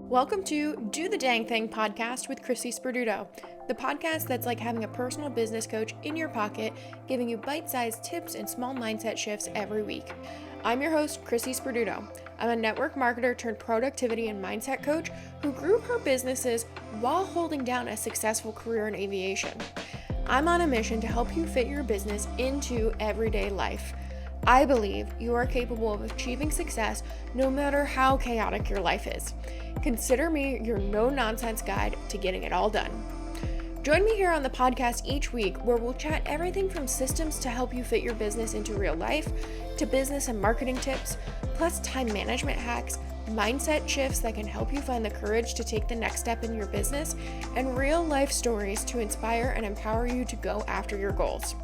Welcome to Do the Dang Thing podcast with Chrissi Sperduto, the podcast that's like having a personal business coach in your pocket, giving you bite-sized tips and small mindset shifts every week. I'm your host, Chrissi Sperduto. I'm a network marketer turned productivity and mindset coach who grew her businesses while holding down a successful career in aviation. I'm on a mission to help you fit your business into everyday life. I believe you are capable of achieving success no matter how chaotic your life is. Consider me your no-nonsense guide to getting it all done. Join me here on the podcast each week where we'll chat everything from systems to help you fit your business into real life, to business and marketing tips, plus time management hacks, mindset shifts that can help you find the courage to take the next step in your business, and real life stories to inspire and empower you to go after your goals.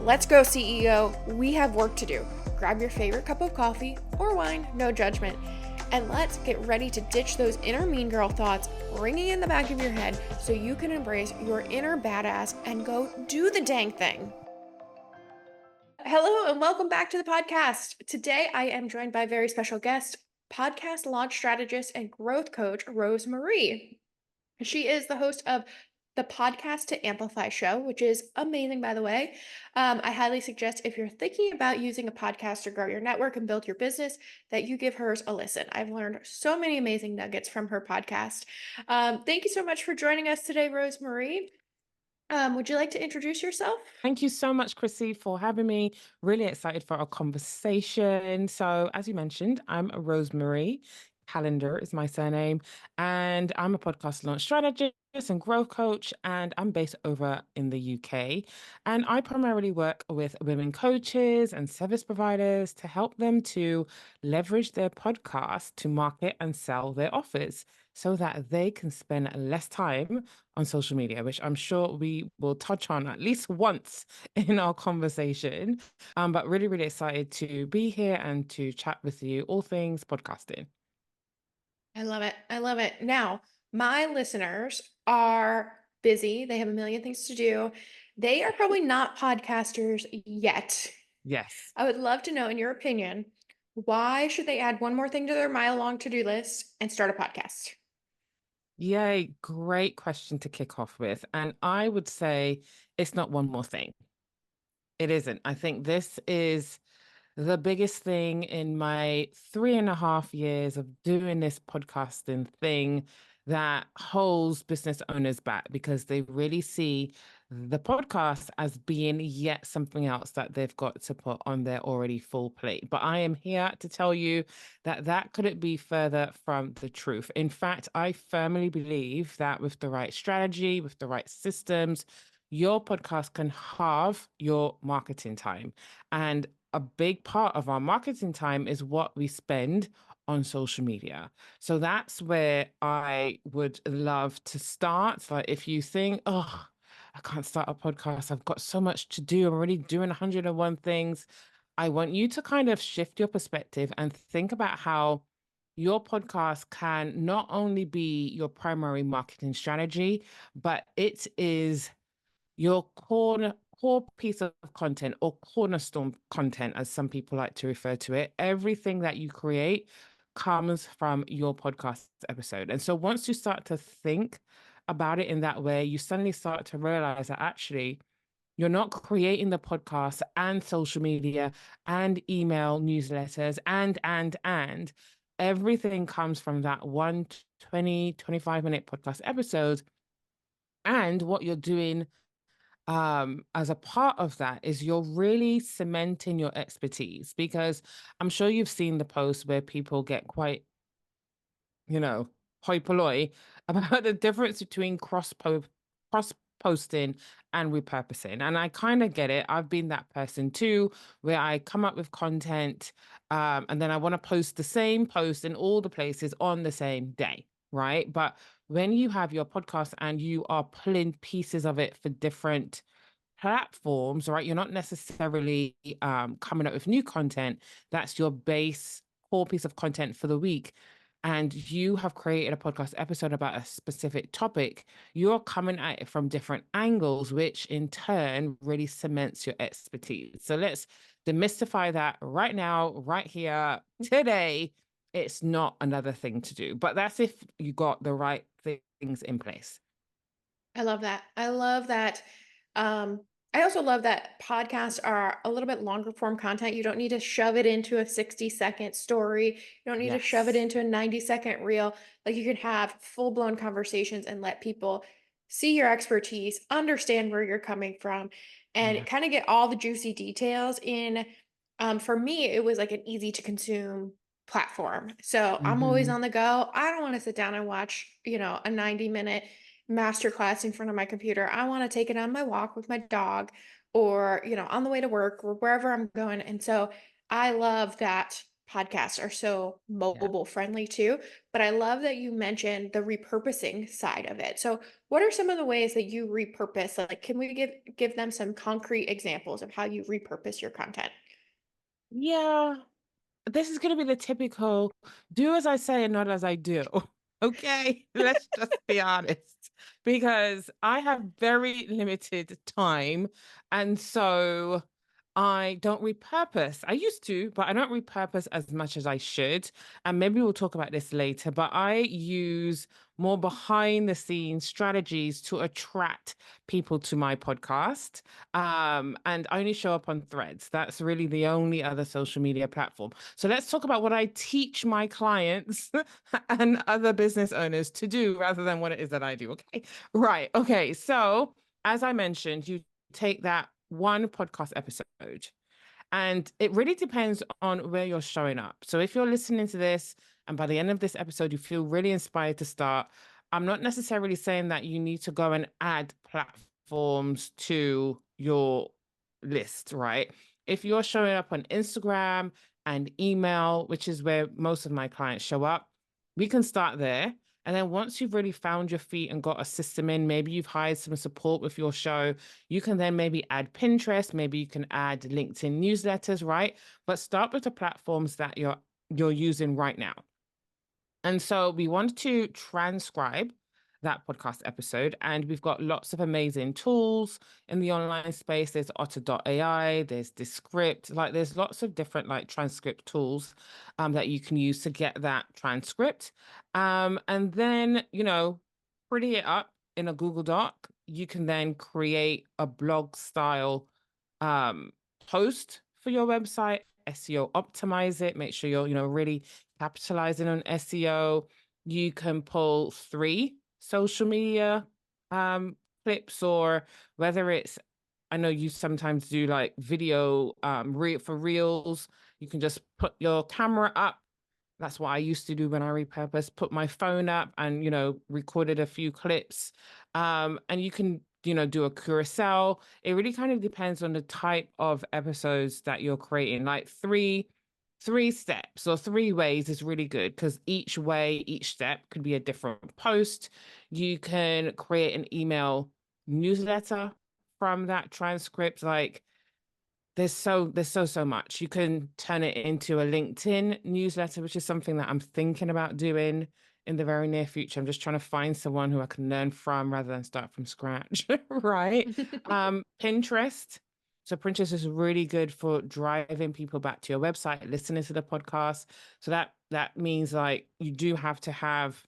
Let's go, CEO. We have work to do. Grab your favorite cup of coffee or wine, no judgment, and let's get ready to ditch those inner mean girl thoughts ringing in the back of your head so you can embrace your inner badass and go do the dang thing. Hello and welcome back to the podcast. Today I am joined by a very special guest, podcast launch strategist and growth coach, RoseMarie. She is the host of the Podcast to Amplify show, which is amazing, by the way. I highly suggest if you're thinking about using a podcast to grow your network and build your business, that you give hers a listen. I've learned so many amazing nuggets from her podcast. Thank you so much for joining us today, RoseMarie. Would you like to introduce yourself? Thank you so much, Chrissy, for having me. Really excited for our conversation. So, as you mentioned, I'm RoseMarie Callender is my surname, and I'm a podcast launch strategist and growth coach, and I'm based over in the UK. And I primarily work with women coaches and service providers to help them to leverage their podcast to market and sell their offers so that they can spend less time on social media, which I'm sure we will touch on at least once in our conversation. But really, really excited to be here and to chat with you all things podcasting. I love it. I love it. Now, my listeners are busy. They have a million things to do. They are probably not podcasters yet. Yes. I would love to know, in your opinion, why should they add one more thing to their mile-long to-do list and start a podcast? Yay. Great question to kick off with. And I would say it's not one more thing. It isn't. I think this is the biggest thing in my 3.5 years of doing this podcasting thing that holds business owners back because they really see the podcast as being yet something else that they've got to put on their already full plate. But I am here to tell you that that couldn't be further from the truth. In fact, I firmly believe that with the right strategy, with the right systems, your podcast can halve your marketing time. And a big part of our marketing time is what we spend on social media. So that's where I would love to start. Like if you think, oh, I can't start a podcast, I've got so much to do, I'm already doing 101 things. I want you to kind of shift your perspective and think about how your podcast can not only be your primary marketing strategy, but it is your core piece of content or cornerstone content, as some people like to refer to it. Everything that you create comes from your podcast episode. And so once you start to think about it in that way, you suddenly start to realize that actually you're not creating the podcast and social media and email newsletters and everything comes from that 25 minute podcast episode. And what you're doing as a part of that is you're really cementing your expertise, because I'm sure you've seen the posts where people get quite, you know, hoi polloi about the difference between cross posting and repurposing. And I kind of get it. I've been that person too, where I come up with content, and then I want to post the same post in all the places on the same day. Right. But when you have your podcast and you are pulling pieces of it for different platforms, right? You're not necessarily coming up with new content. That's your base core piece of content for the week. And you have created a podcast episode about a specific topic. You're coming at it from different angles, which in turn really cements your expertise. So let's demystify that right now, right here, today. it's not another thing to do. But that's if you got the right things in place. I love that. I love that. Um, I also love that podcasts are a little bit longer form content. You don't need to shove it into a 60-second story. You don't need to shove it Yes. into a 90-second reel. Like you can have full-blown conversations and let people see your expertise, understand where you're coming from, and Yeah. kind of get all the juicy details in. For me, it was like an easy to consume platform. So I'm always Hmm. on the go. I don't want to sit down and watch, a 90-minute masterclass in front of my computer. I want to take it on my walk with my dog or, on the way to work or wherever I'm going. And so I love that podcasts are so Yeah. mobile friendly too. But I love that you mentioned the repurposing side of it. So what are some of the ways that you repurpose? Like, can we give them some concrete examples of how you repurpose your content? Yeah. This is going to be the typical do as I say and not as I do. Okay, let's just be honest because I have very limited time. And so I don't repurpose. I used to, but I don't repurpose as much as I should. And maybe we'll talk about this later, but I use more behind the scenes strategies to attract people to my podcast. And I only show up on Threads. That's really the only other social media platform. So let's talk about what I teach my clients and other business owners to do rather than what it is that I do. Okay. Right. Okay. So as I mentioned, you take that one podcast episode. And it really depends on where you're showing up. So if you're listening to this and by the end of this episode, you feel really inspired to start, I'm not necessarily saying that you need to go and add platforms to your list, right? If you're showing up on Instagram and email, which is where most of my clients show up, we can start there. And then once you've really found your feet and got a system in, maybe you've hired some support with your show, you can then maybe add Pinterest, maybe you can add LinkedIn newsletters, right? But start with the platforms that you're using right now. And so we wanted to transcribe that podcast episode, and we've got lots of amazing tools in the online space. There's Otter.ai, there's Descript, like there's lots of different like transcript tools that you can use to get that transcript. And then, pretty it up in a Google Doc. You can then create a blog style um, post for your website, SEO optimize it, make sure you're, really capitalizing on SEO. You can pull 3 social media clips, or whether it's, I know you sometimes do like video for reels. You can just put your camera up. That's what I used to do when I repurposed, put my phone up and, recorded a few clips. And you can, do a carousel. It really kind of depends on the type of episodes that you're creating. Like three steps or 3 ways is really good because each step could be a different post. You can create an email newsletter from that transcript. Like there's so much. You can turn it into a LinkedIn newsletter, which is something that I'm thinking about doing in the very near future. I'm just trying to find someone who I can learn from rather than start from scratch, right? Pinterest. So Pinterest is really good for driving people back to your website, listening to the podcast. So that means like you do have to have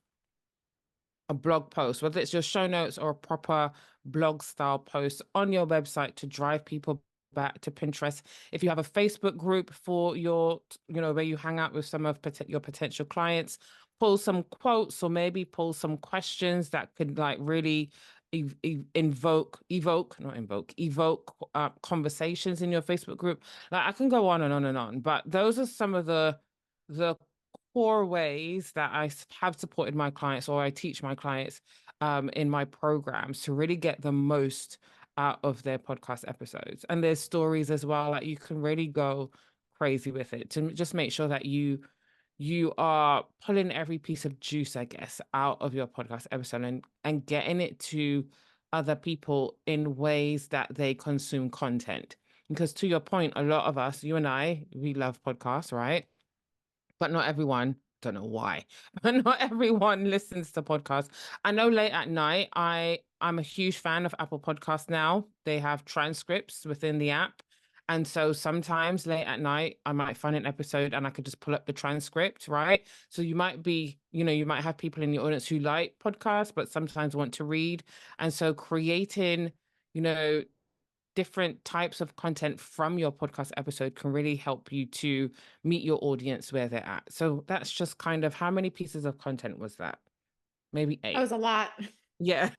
a blog post, whether it's your show notes or a proper blog style post on your website to drive people back to Pinterest. If you have a Facebook group for your, where you hang out with some of your potential clients, pull some quotes or maybe pull some questions that could like really evoke conversations in your Facebook group. Like I can go on and on and on, but those are some of the core ways that have supported my clients or I teach my clients in my programs to really get the most out of their podcast episodes. And there's stories as well, like you can really go crazy with it to just make sure that you are pulling every piece of juice, I guess, out of your podcast episode and getting it to other people in ways that they consume content. Because to your point, a lot of us, you and I, we love podcasts, right? But not everyone, don't know why, but not everyone listens to podcasts. I know late at night, I'm a huge fan of Apple Podcasts now. They have transcripts within the app. And so sometimes late at night, I might find an episode and I could just pull up the transcript, right? So you might be, you might have people in your audience who like podcasts, but sometimes want to read. And so creating, you know, different types of content from your podcast episode can really help you to meet your audience where they're at. So that's just kind of how many pieces of content was that? Maybe That eight. was a lot. Yeah.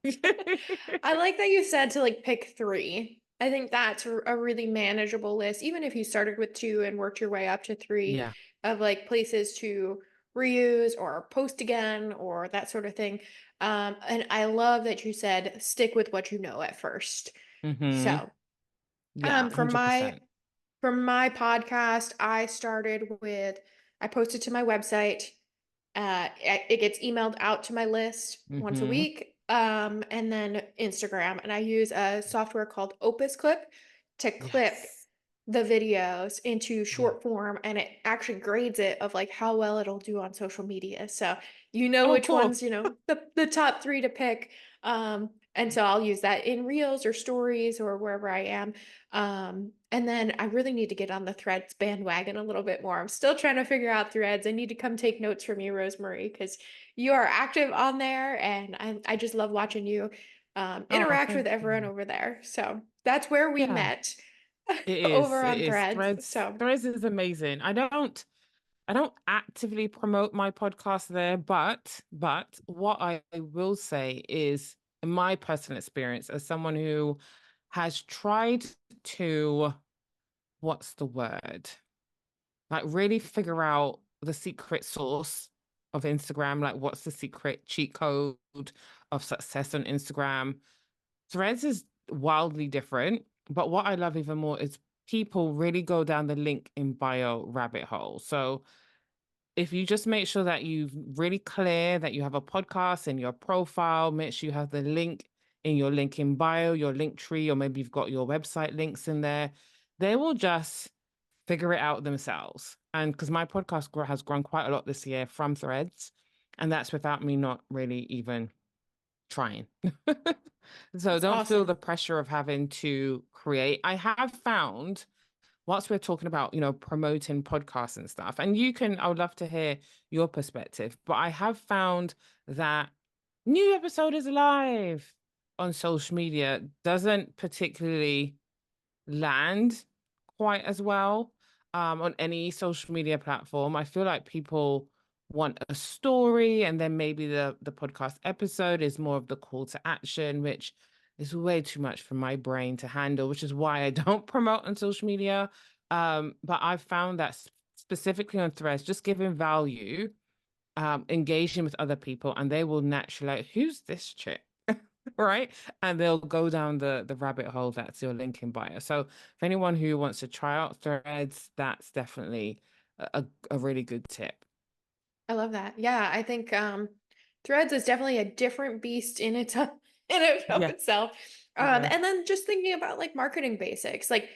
I like that you said to like pick three. I think that's a really manageable list, even if you started with two and worked your way up to three Yeah. of like places to reuse or post again or that sort of thing. And I love that you said stick with what you know at first. Mm-hmm. So, Yeah, for my 100%. for my podcast, I posted to my website. It gets emailed out to my list once a Mm-hmm. week. And then Instagram, and I use a software called Opus Clip to clip Yes. the videos into Yeah. short form, and it actually grades it of like how well it'll do on social media. So Oh, which cool. ones, the top three to pick. And so I'll use that in reels or stories or wherever I am. And then I really need to get on the Threads bandwagon a little bit more. I'm still trying to figure out Threads. I need to come take notes from you, RoseMarie, because you are active on there, and I just love watching you Oh, interact with thank everyone you. over there. So that's where we Yeah, met it over is. It on is. Threads. Threads, So Threads is amazing. I don't actively promote my podcast there, but what I will say is, in my personal experience, as someone who has tried to, what's the word? Like really figure out the secret sauce of Instagram, like what's the secret cheat code of success on Instagram. Threads is wildly different, but what I love even more is people really go down the link in bio rabbit hole. So if you just make sure that you've really clear that you have a podcast in your profile, make sure you have the link in your link in bio, your link tree, or maybe you've got your website links in there, they will just figure it out themselves. And because my podcast has grown quite a lot this year from Threads, and that's without me not really even trying. So that's don't feel awesome. the pressure of having to create. I have found, whilst we're talking about, promoting podcasts and stuff, and I would love to hear your perspective, but I have found that new episode is live on social media doesn't particularly land quite as well on any social media platform. I feel like people want a story, and then maybe the podcast episode is more of the call to action, which is way too much for my brain to handle, which is why I don't promote on social media. But I've found that specifically on Threads, just giving value, engaging with other people, and they will naturally like, who's this chick? Right? And they'll go down the rabbit hole that's your link in bio. So for anyone who wants to try out Threads, that's definitely a really good tip. I love that. Yeah, I think Threads is definitely a different beast in its in and of Yeah, itself. yeah. And then just thinking about like marketing basics, like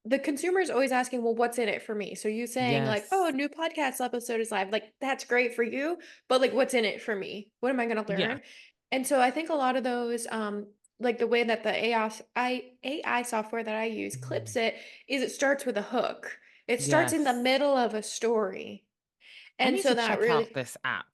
the consumer is always asking, well, what's in it for me? So you saying like, oh, a Yes. new podcast episode is live, like that's great for you, but like what's in it for me? What am I going to Yeah. learn? And so I think a lot of those like the way that the AI software that I use clips Mm. it is it starts with a hook. It starts in the Yes. middle of a story. I And need so to that check out really, this app.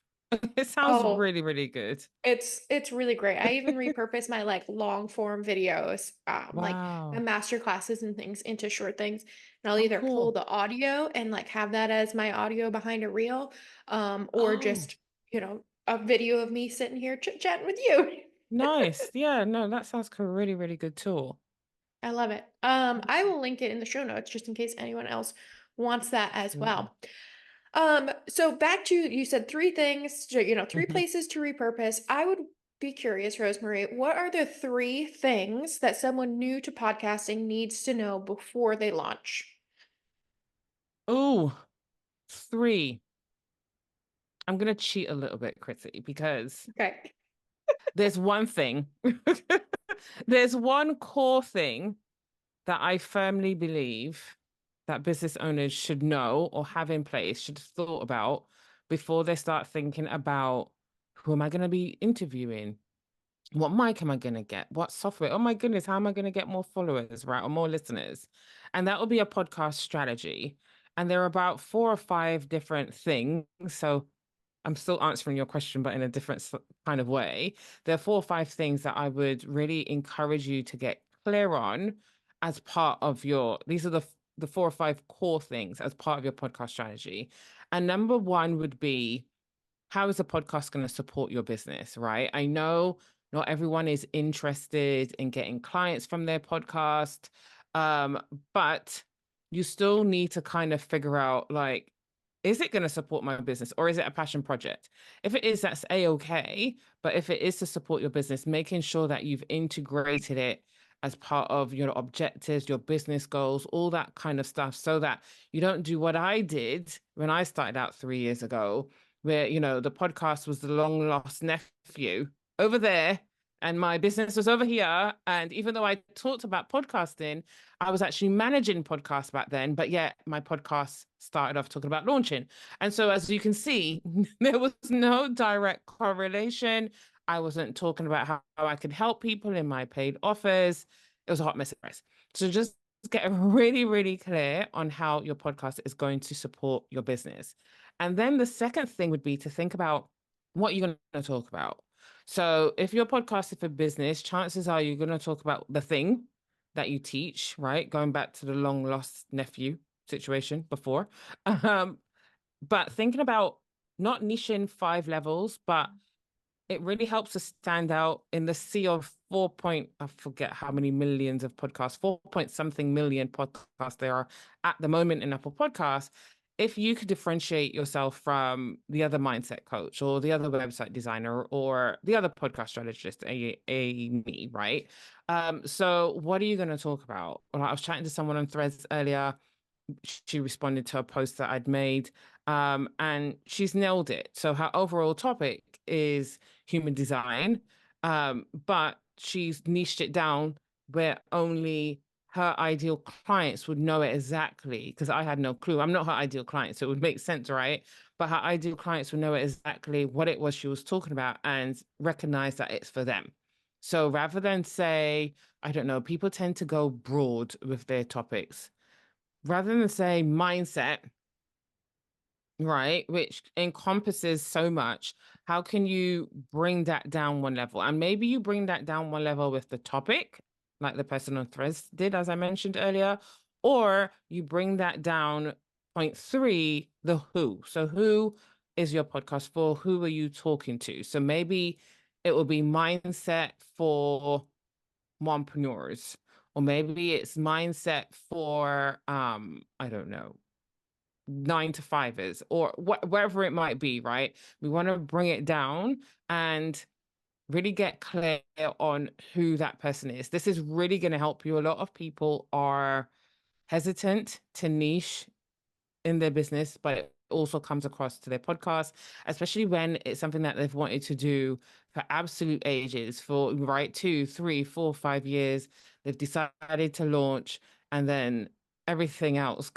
It sounds oh, really, really good. it's really great. I even repurpose my like long form videos, like my Wow. master classes and things into short things. And I'll Oh, either pull cool. the audio and like have that as my audio behind a reel, or Oh, just, a video of me sitting here chit-chatting with you. nice. Yeah, no, that sounds like a really, really good tool. I love it. I will link it in the show notes just in case anyone else wants that as Absolutely. well. So back to you said three things, three Mhm. places to repurpose. I would be curious, RoseMarie, what are the three things that someone new to podcasting needs to know before they launch? Oh, three. I'm gonna cheat a little bit, Chrissy, because Okay. there's one thing. There's one core thing that I firmly believe that business owners should know or have in place, should have thought about before they start thinking about who am I going to be interviewing? What mic am I going to get? What software? Oh my goodness, how am I going to get more followers, right? Or more listeners? And that will be a podcast strategy. And there are about 4 or 5 different things. So I'm still answering your question, but in a different kind of way. There are 4 or 5 things that I would really encourage you to get clear on as part of these are the 4 or 5 core things as part of your podcast strategy. And number one would be, how is the podcast going to support your business, right? I know not everyone is interested in getting clients from their podcast, um, but you still need to kind of figure out, like, is it going to support my business or is it a passion project? If it is, that's a-okay. But if it is to support your business, making sure that you've integrated it as part of your objectives, your business goals, all that kind of stuff, so that you don't do what I did when I started out 3 years ago, where, the podcast was the long lost nephew over there and my business was over here. And even though I talked about podcasting, I was actually managing podcasts back then, but yet my podcast started off talking about launching. And so, as you can see, there was no direct correlation. I wasn't talking about how I could help people in my paid offers. It was a hot mess. So just get really, really clear on how your podcast is going to support your business. And then the second thing would be to think about what you're going to talk about. So if you're podcasting for business, chances are you're going to talk about the thing that you teach, right? Going back to the long lost nephew situation before. Um, but thinking about not niching 5 levels, but it really helps us stand out in the sea of I forget how many millions of podcasts, 4 point something million podcasts there are at the moment in Apple Podcasts. If you could differentiate yourself from the other mindset coach or the other website designer or the other podcast strategist, me, right? So what are you going to talk about? Well, I was chatting to someone on Threads earlier. She responded to a post that I'd made, and she's nailed it. So her overall topic is human design, but she's niched it down where only her ideal clients would know it exactly, because I had no clue. I'm not her ideal client, so it would make sense, right? But her ideal clients would know exactly what it was she was talking about and recognize that it's for them. So rather than say, I don't know, people tend to go broad with their topics. Rather than say mindset, right, which encompasses so much, how can you bring that down one level? And maybe you bring that down one level with the topic, like the person on Threads did, as I mentioned earlier, or you bring that down point 3, the who. So who is your podcast for? Who are you talking to? So maybe it will be mindset for mompreneurs, or maybe it's mindset for I don't know, 9 to 5ers, or wherever it might be, right? We want to bring it down and really get clear on who that person is. This is really going to help you. A lot of people are hesitant to niche in their business, but it also comes across to their podcast, especially when it's something that they've wanted to do for absolute ages, for right 2, 3, 4, 5 years. They've decided to launch, and then everything else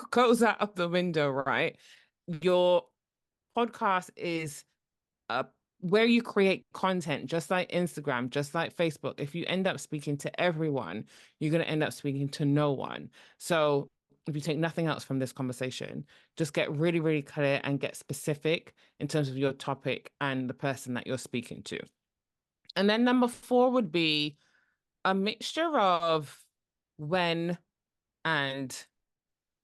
goes out of the window, right? Your podcast is uh, where you create content, just like Instagram, just like Facebook. If you end up speaking to everyone, you're going to end up speaking to no one. So if you take nothing else from this conversation, just get really, really clear and get specific in terms of your topic and the person that you're speaking to. And then number 4 would be a mixture of when and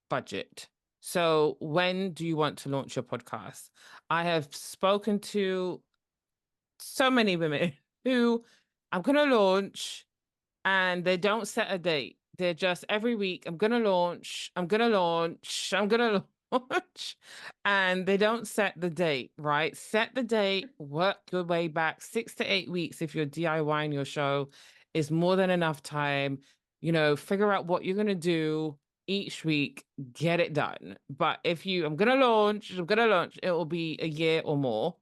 budget. So when do you want to launch your podcast? I have spoken to so many women who, I'm going to launch, and they don't set a date. They're just every week, I'm going to launch, I'm going to launch, I'm going to launch, and they don't set the date, right? Set the date, work your way back 6 to 8 weeks. If you're DIYing your show, is more than enough time. Figure out what you're going to do each week, get it done. But if I'm going to launch, it will be a year or more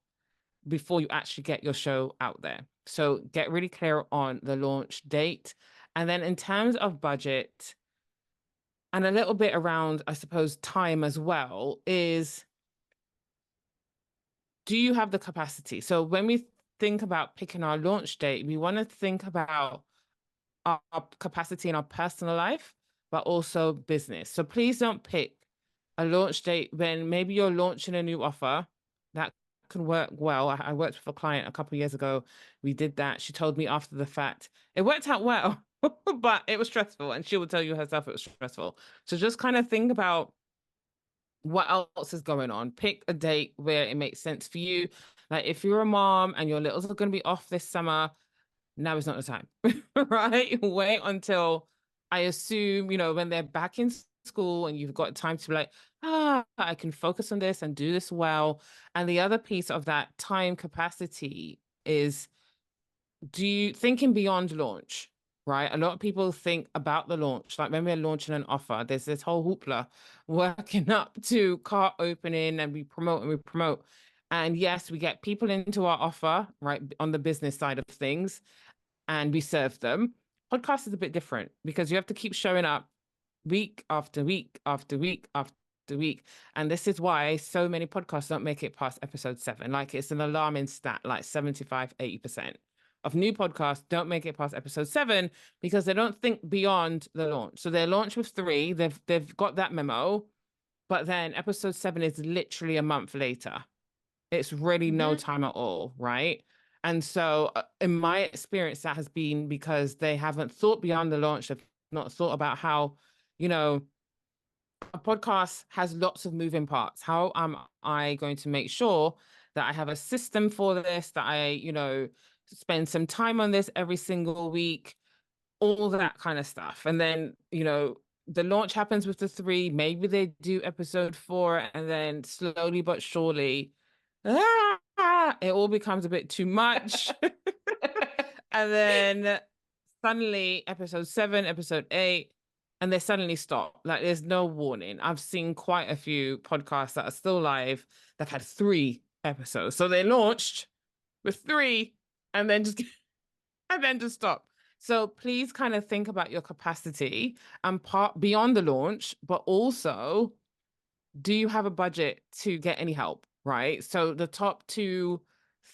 before you actually get your show out there. So get really clear on the launch date. And then in terms of budget and a little bit around, I suppose, time as well, is, do you have the capacity? So when we think about picking our launch date, we want to think about our capacity in our personal life, but also business. So please don't pick a launch date when maybe you're launching a new offer. That can work well. I worked with a client a couple of years ago. We did that. She told me after the fact it worked out well, but it was stressful. And she will tell you herself it was stressful. So just kind of think about what else is going on. Pick a date where it makes sense for you. Like if you're a mom and your littles are going to be off this summer, now is not the time, right? Wait until I assume, when they're back in school and you've got time to be like, I can focus on this and do this well. And the other piece of that time capacity is do you thinking beyond launch, right? A lot of people think about the launch, like when we're launching an offer, there's this whole hoopla working up to cart opening and we promote and we promote. And yes, we get people into our offer, right, on the business side of things and we serve them. Podcast is a bit different because you have to keep showing up week after week after week after week. And this is why so many podcasts don't make it past episode 7. Like it's an alarming stat, like 75, 80% of new podcasts don't make it past episode 7 because they don't think beyond the launch. So they launch with 3, they've got that memo, but then episode 7 is literally a month later. It's really no time at all, right? And so, in my experience, that has been because they haven't thought beyond the launch. They've not thought about how, a podcast has lots of moving parts. How am I going to make sure that I have a system for this, that I spend some time on this every single week, all that kind of stuff. And then, the launch happens with the 3, maybe they do episode 4, and then slowly but surely, it all becomes a bit too much. And then suddenly episode 7, episode 8, and they suddenly stop. Like there's no warning. I've seen quite a few podcasts that are still live that had 3 episodes. So they launched with 3 and then just stop. So please kind of think about your capacity and part beyond the launch, but also do you have a budget to get any help, right? So the top 2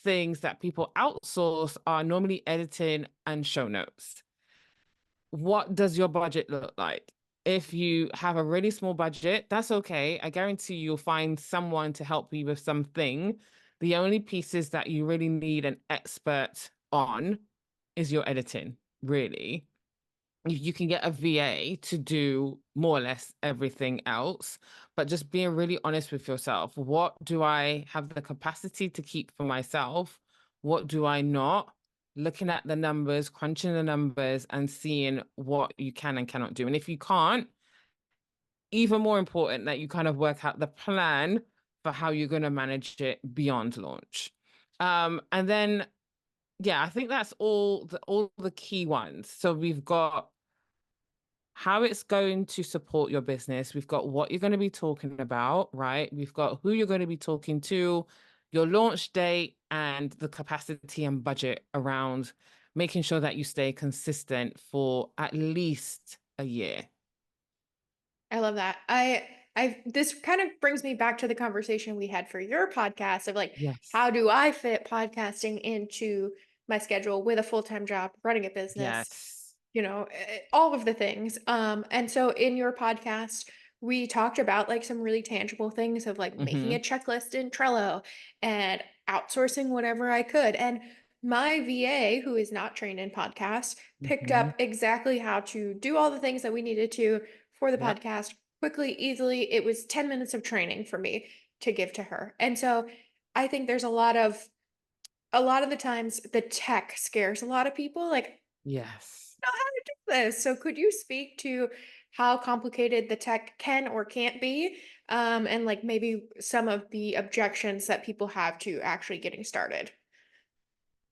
things that people outsource are normally editing and show notes. What does your budget look like? If you have a really small budget, that's okay. I guarantee you'll find someone to help you with something. The only pieces that you really need an expert on is your editing, really. You can get a VA to do more or less everything else, but just being really honest with yourself. What do I have the capacity to keep for myself? What do I not? Looking at the numbers, crunching the numbers, and seeing what you can and cannot do. And if you can't, even more important that you kind of work out the plan for how you're going to manage it beyond launch. And then, yeah, I think that's all the key ones. So we've got how it's going to support your business. We've got what you're going to be talking about, right? We've got who you're going to be talking to, your launch date, and the capacity and budget around making sure that you stay consistent for at least a year. I love that. I this kind of brings me back to the conversation we had for your podcast of like, Yes. how do I fit podcasting into my schedule with a full-time job, running a business, Yes. all of the things. And so in your podcast, we talked about like some really tangible things of like making a Mm-hmm. checklist in Trello and outsourcing whatever I could. And my VA, who is not trained in podcasts, picked Mm-hmm. up exactly how to do all the things that we needed to for the Yep. podcast quickly, easily. It was 10 minutes of training for me to give to her. And so I think there's a lot of the times the tech scares a lot of people. Like, Yes. know how to do this. So could you speak to how complicated the tech can or can't be? And like maybe some of the objections that people have to actually getting started.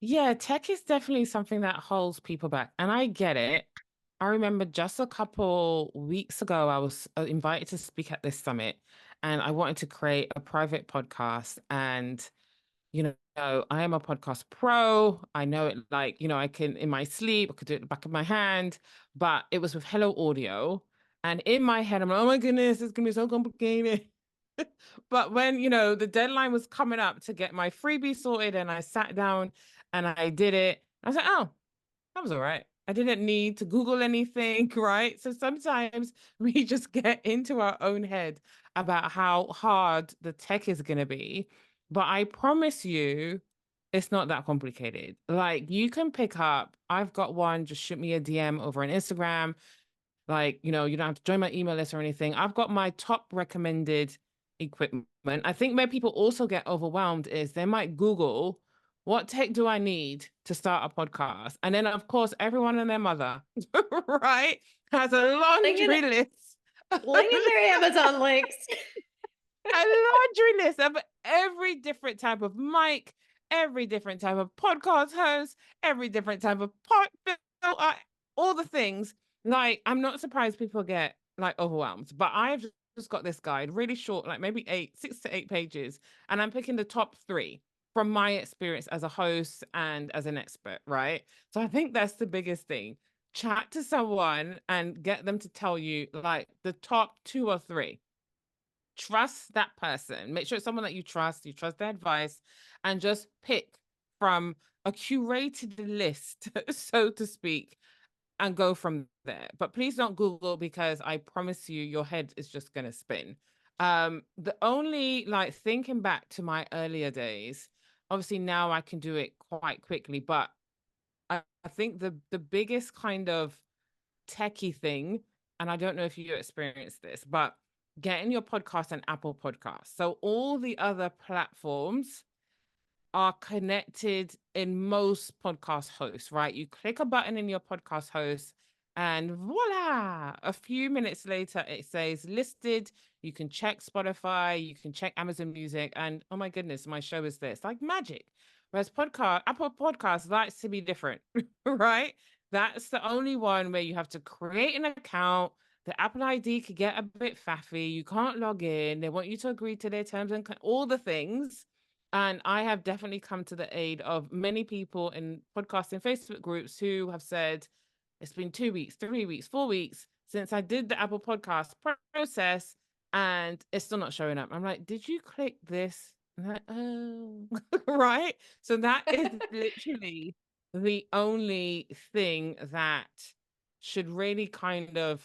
Yeah, tech is definitely something that holds people back, and I get it. I remember just a couple weeks ago, I was invited to speak at this summit, and I wanted to create a private podcast. And, I am a podcast pro. I know it like, I can, in my sleep, I could do it at the back of my hand, but it was with Hello Audio. And in my head, I'm like, oh my goodness, it's going to be so complicated. But when, you know, the deadline was coming up to get my freebie sorted and I sat down and I did it, I was like, oh, that was all right. I didn't need to Google anything, right? So sometimes we just get into our own head about how hard the tech is going to be. But I promise you, it's not that complicated. Like you can pick up, I've got one, just shoot me a DM over on Instagram. Like, you know, you don't have to join my email list or anything. I've got my top recommended equipment. I think where people also get overwhelmed is they might Google, what tech do I need to start a podcast? And then, of course, everyone and their mother, right, has a Slinging, laundry list. slinging their Amazon links. A laundry list of every different type of mic, every different type of podcast host, every different type of pot filter, all the things. Like, I'm not surprised people get like overwhelmed, but I've just got this guide, really short, like maybe 6 to 8 pages, and I'm picking the top three from my experience as a host and as an expert, right? So I think that's the biggest thing. Chat to someone and get them to tell you like the top two or three. Trust that person. Make sure it's someone that you trust their advice, and just pick from a curated list, so to speak, and go from there. But please don't Google, because I promise you, your head is just going to spin. The only, like, thinking back to my earlier days, obviously now I can do it quite quickly, but I think the biggest kind of techie thing, and I don't know if you experienced this, but getting your podcast on Apple Podcasts. So all the other platforms are connected in most podcast hosts, right? You click a button in your podcast host, and voila, a few minutes later, it says listed. You can check Spotify, you can check Amazon Music, and oh my goodness, my show is there. It's like magic. Whereas Apple Podcasts likes to be different, right? That's the only one where you have to create an account. The Apple ID could get a bit faffy. You can't log in. They want you to agree to their terms and all the things. And I have definitely come to the aid of many people in podcasting Facebook groups who have said, it's been 2 weeks, 3 weeks, 4 weeks since I did the Apple Podcast process, and it's still not showing up. I'm like, did you click this? I'm like, oh, right. So that is literally the only thing that should really kind of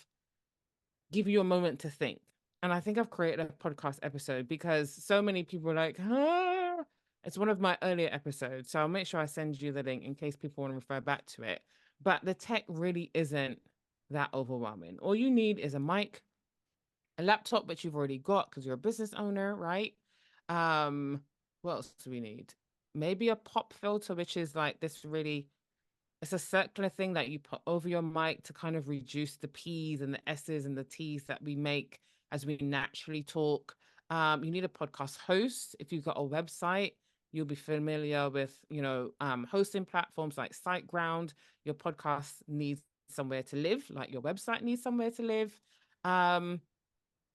give you a moment to think. And I think I've created a podcast episode because so many people are like, huh? It's one of my earlier episodes. So I'll make sure I send you the link in case people want to refer back to it. But the tech really isn't that overwhelming. All you need is a mic, a laptop, which you've already got because you're a business owner, right? What else do we need? Maybe a pop filter, which is like this really, it's a circular thing that you put over your mic to kind of reduce the P's and the S's and the T's that we make as we naturally talk. You need a podcast host. If you've got a website, you'll be familiar with, hosting platforms like SiteGround. Your podcast needs somewhere to live, like your website needs somewhere to live. Um,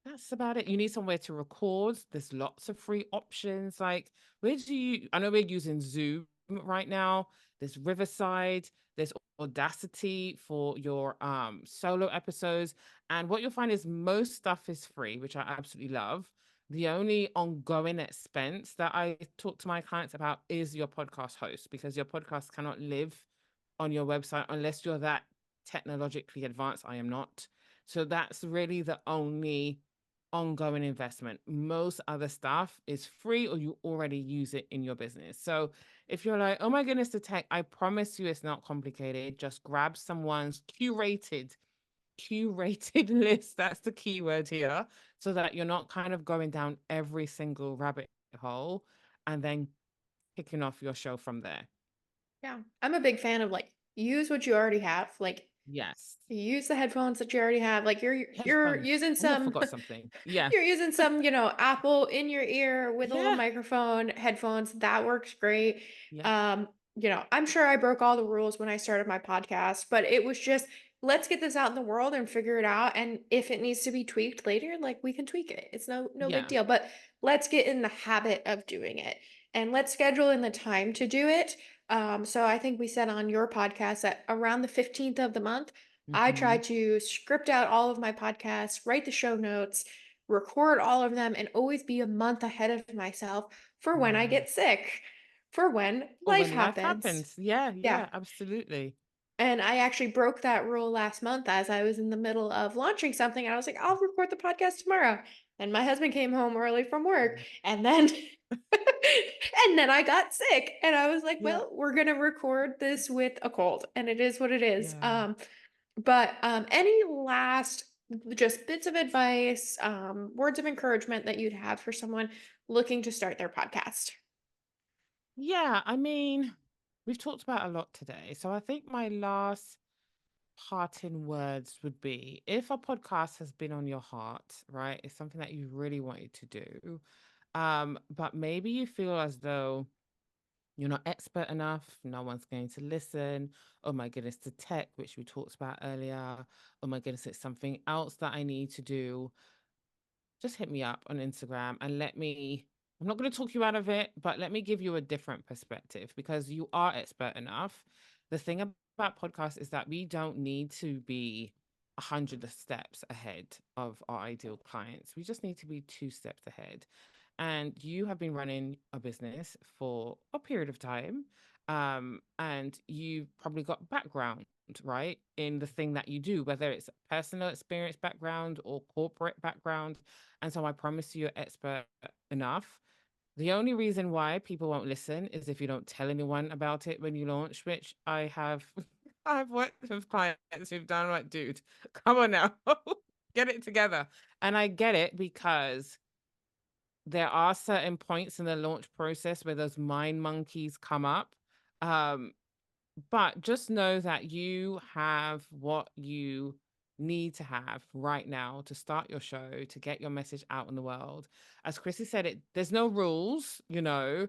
that's about it. You need somewhere to record. There's lots of free options. Like, I know we're using Zoom right now. There's Riverside, there's Audacity for your solo episodes. And what you'll find is most stuff is free, which I absolutely love. The only ongoing expense that I talk to my clients about is your podcast host, because your podcast cannot live on your website unless you're that technologically advanced. I am not. So that's really the only ongoing investment. Most other stuff is free or you already use it in your business. So if you're like, oh my goodness, the tech, I promise you it's not complicated. Just grab someone's curated list. That's the key word here, so that you're not kind of going down every single rabbit hole and then kicking off your show from there. Yeah. I'm a big fan of like use what you already have. Like Yes. use the headphones that you already have. Like you're Headphones. using Oh, I some forgot something. Yeah. you're using some, Apple in your ear with a little Yeah. microphone, headphones. That works great. Yeah. I'm sure I broke all the rules when I started my podcast, but it was just let's get this out in the world and figure it out. And if it needs to be tweaked later, like we can tweak it. It's no big Yeah. deal. But let's get in the habit of doing it and let's schedule in the time to do it. So I think we said on your podcast that around the 15th of the month, I try Hmm. to script out all of my podcasts, write the show notes, record all of them and always be a month ahead of myself for when I Yeah. get sick, for when Or life when life happens. happens. Yeah, Yeah. yeah, absolutely. And I actually broke that rule last month as I was in the middle of launching something. I was like, I'll record the podcast tomorrow. And my husband came home early from work. Mm. And then and then I got sick. And I was like, Yeah, well, we're gonna record this with a cold. And it is what it is. yeah. But any last just bits of advice, words of encouragement that you'd have for someone looking to start their podcast? Yeah, I mean, we've talked about a lot today. So I think my last parting words would be if a podcast has been on your heart, right? It's something that you really wanted to do. But maybe you feel as though you're not expert enough, no one's going to listen. Oh my goodness, the tech, which we talked about earlier. Oh my goodness, it's something else that I need to do. Just hit me up on Instagram and I'm not going to talk you out of it, but let me give you a different perspective because you are expert enough. The thing about podcasts is that we don't need to be 100 steps ahead of our ideal clients. We just need to be 2 steps ahead. And you have been running a business for a period of time. And you've probably got background, right, in the thing that you do, whether it's personal experience background or corporate background. And so I promise you're expert enough. The only reason why people won't listen is if you don't tell anyone about it when you launch, which I have. I've worked with clients who've done like, dude, come on now, get it together. And I get it because there are certain points in the launch process where those mind monkeys come up. Um, but just know that you have what you need to have right now to start your show, to get your message out in the world. As Chrissy said, there's no rules, you know.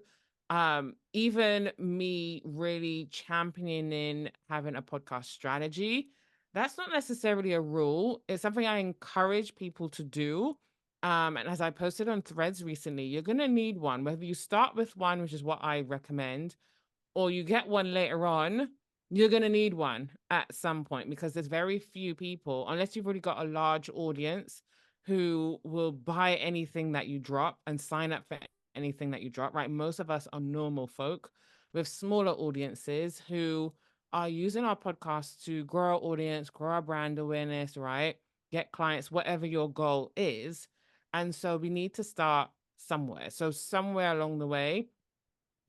Even me really championing having a podcast strategy, that's not necessarily a rule. It's something I encourage people to do. And as I posted on Threads recently, you're gonna need one, whether you start with one, which is what I recommend, or you get one later on, you're going to need one at some point because there's very few people, unless you've already got a large audience, who will buy anything that you drop and sign up for anything that you drop, right? Most of us are normal folk with smaller audiences who are using our podcast to grow our audience, grow our brand awareness, right? Get clients, whatever your goal is. And so we need to start somewhere. So, somewhere along the way,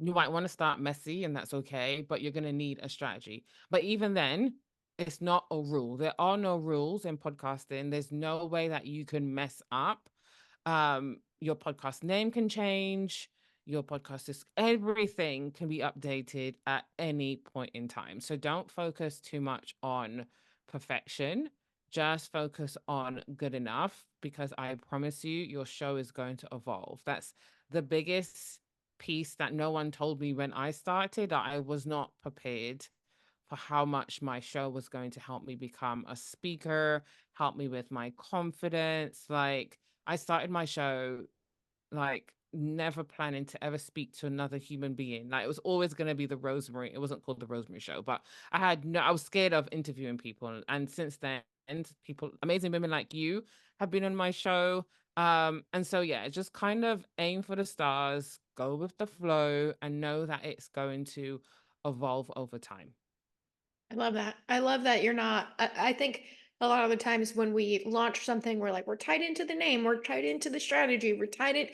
you might want to start messy, and that's okay, but you're going to need a strategy. But even then, it's not a rule. There are no rules in podcasting. There's no way that you can mess up. Your podcast name can change. Your podcast is everything can be updated at any point in time. So don't focus too much on perfection. Just focus on good enough because I promise you, your show is going to evolve. That's the biggest piece that no one told me when I started. I was not prepared for how much my show was going to help me become a speaker, help me with my confidence. Like, I started my show like never planning to ever speak to another human being. Like, it was always going to be the RoseMarie. It wasn't called the RoseMarie Show, but I was scared of interviewing people. And since then, people, amazing women like you, have been on my show. And so yeah, just kind of aim for the stars, go with the flow, and know that it's going to evolve over time. I love that. I love that you're not. I think a lot of the times when we launch something, we're like, we're tied into the name, we're tied into the strategy, we're tied in.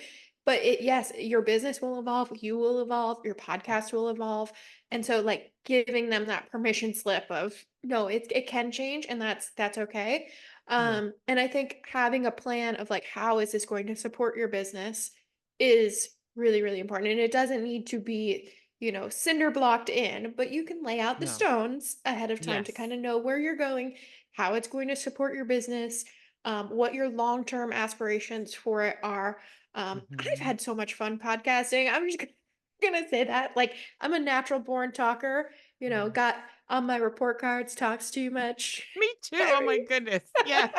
But yes, your business will evolve, you will evolve, your podcast will evolve. And so like giving them that permission slip of no, it can change and that's okay. Yeah, And I think having a plan of like how is this going to support your business is really, really important. And it doesn't need to be cinder blocked in, but you can lay out the no, stones ahead of time to kind yes. of know where you're going, how it's going to support your business, what your long-term aspirations for it are. I've Hmm. had so much fun podcasting. I'm just gonna say that. Like, I'm a natural born talker, Yeah. got on my report cards, talks too much. Me too. Oh my goodness. Yeah.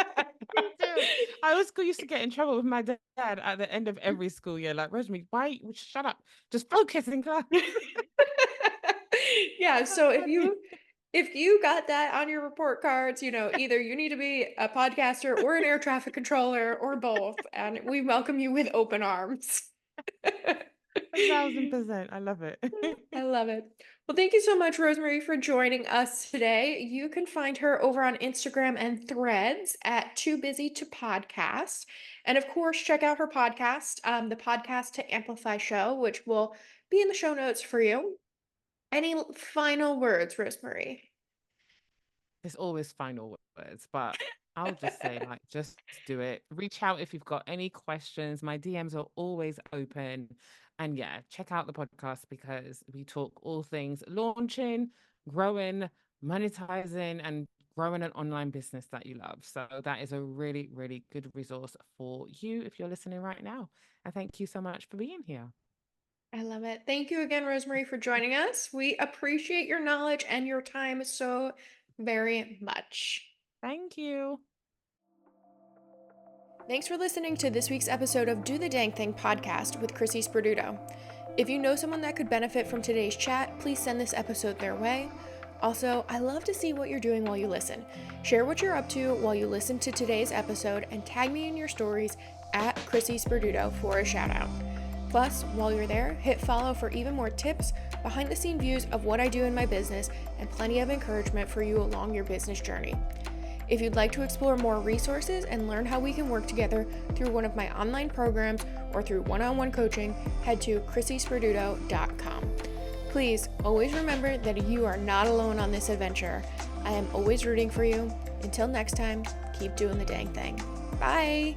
Me too. I always used to get in trouble with my dad at the end of every school year. Like, Rosemary, why? Shut up. Just focus in class. Yeah, That's so if funny. If you got that on your report cards, either you need to be a podcaster or an air traffic controller or both, and we welcome you with open arms. 1,000%. I love it. I love it. Well, thank you so much, RoseMarie, for joining us today. You can find her over on Instagram and Threads at Too Busy to Podcast. And of course, check out her podcast, the Podcast to Amplify Show, which will be in the show notes for you. Any final words, RoseMarie? It's always final words, but I'll just say, like, just do it. Reach out if you've got any questions. My DMs are always open. And yeah, check out the podcast because we talk all things launching, growing, monetizing, and growing an online business that you love. So that is a really, really good resource for you if you're listening right now. And thank you so much for being here. I love it. Thank you again, RoseMarie, for joining us. We appreciate your knowledge and your time so very much. Thank you. Thanks for listening to this week's episode of Do the Dang Thing podcast with Chrissi Sperduto. If you know someone that could benefit from today's chat, please send this episode their way. Also, I love to see what you're doing while you listen. Share what you're up to while you listen to today's episode and tag me in your stories at Chrissi Sperduto for a shout out. Plus, while you're there, hit follow for even more tips, behind the scene views of what I do in my business, and plenty of encouragement for you along your business journey. If you'd like to explore more resources and learn how we can work together through one of my online programs or through one-on-one coaching, head to chrissisperduto.com. Please always remember that you are not alone on this adventure. I am always rooting for you. Until next time, keep doing the dang thing. Bye!